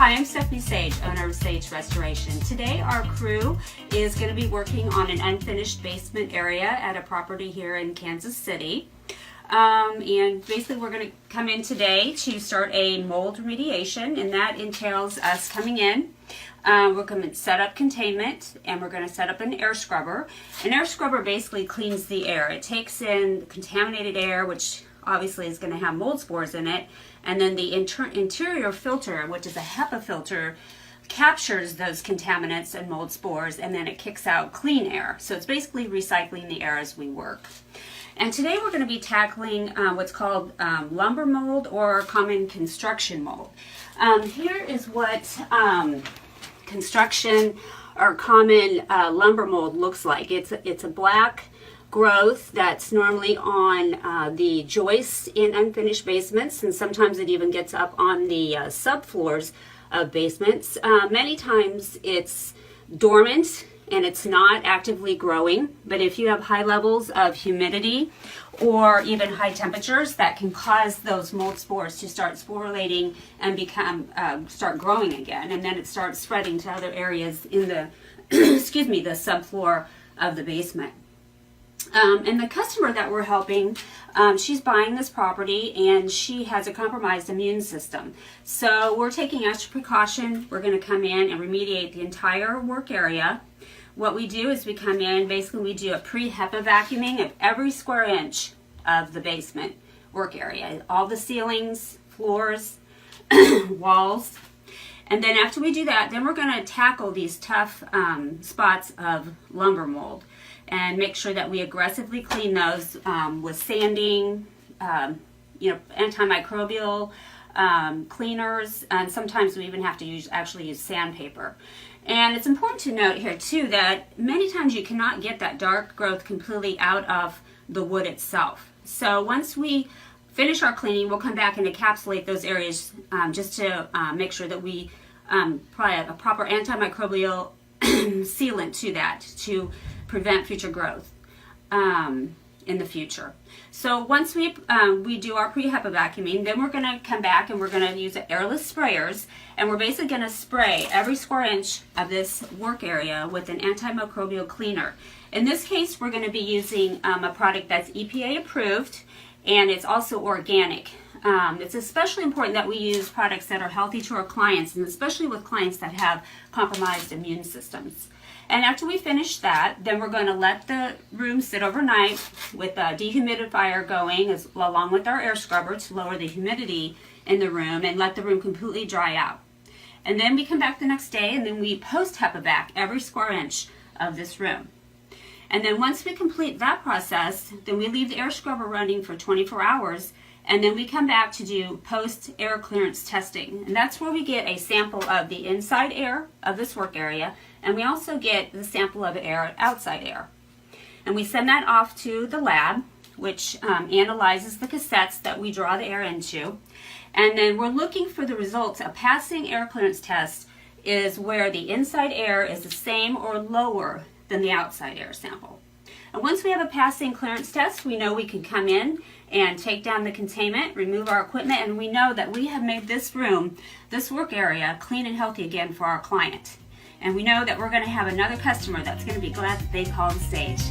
Hi, I'm Stephanie Sage, owner of Sage Restoration. Today our crew is going to be working on an unfinished basement area at a property here in Kansas City. And basically we're going to come in today to start a mold remediation, and that entails us coming in. We're going to set up containment, and we're going to set up an air scrubber. An air scrubber basically cleans the air. It takes in contaminated air, which obviously is going to have mold spores in it, and then the interior filter, which is a HEPA filter, captures those contaminants and mold spores, and then it kicks out clean air. So it's basically recycling the air as we work. And today we're going to be tackling what's called lumber mold or common construction mold. Here is what construction or common lumber mold looks like. It's a black growth that's normally on the joists in unfinished basements, and sometimes it even gets up on the subfloors of basements. Many times it's dormant and it's not actively growing, but if you have high levels of humidity or even high temperatures, that can cause those mold spores to start sporulating and start growing again, and then it starts spreading to other areas in the excuse me, the subfloor of the basement. And the customer that we're helping, she's buying this property and she has a compromised immune system. So we're taking extra precaution. We're going to come in and remediate the entire work area. What we do is we come in, basically we do a pre-HEPA vacuuming of every square inch of the basement work area. All the ceilings, floors, walls. And then after we do that, then we're going to tackle these tough spots of lumber mold and make sure that we aggressively clean those with sanding, antimicrobial cleaners, and sometimes we even have to actually use sandpaper. And it's important to note here too that many times you cannot get that dark growth completely out of the wood itself. So once we finish our cleaning, we'll come back and encapsulate those areas just to make sure that we apply a proper antimicrobial sealant to that to prevent future growth in the future. So once we do our pre-HEPA vacuuming, then we're going to come back and we're going to use airless sprayers, and we're basically going to spray every square inch of this work area with an antimicrobial cleaner. In this case, we're going to be using a product that's EPA approved, and it's also organic. It's especially important that we use products that are healthy to our clients, and especially with clients that have compromised immune systems. And after we finish that, then we're going to let the room sit overnight with a dehumidifier going along with our air scrubber to lower the humidity in the room and let the room completely dry out. And then we come back the next day and then we post-HEPA vac every square inch of this room. And then once we complete that process, then we leave the air scrubber running for 24 hours, and then we come back to do post-air clearance testing. And that's where we get a sample of the inside air of this work area, and we also get the sample of air, outside air. And we send that off to the lab, which analyzes the cassettes that we draw the air into. And then we're looking for the results. A passing air clearance test is where the inside air is the same or lower than the outside air sample. And once we have a passing clearance test, we know we can come in and take down the containment, remove our equipment, and we know that we have made this room, this work area, clean and healthy again for our client. And we know that we're going to have another customer that's going to be glad that they called Sage.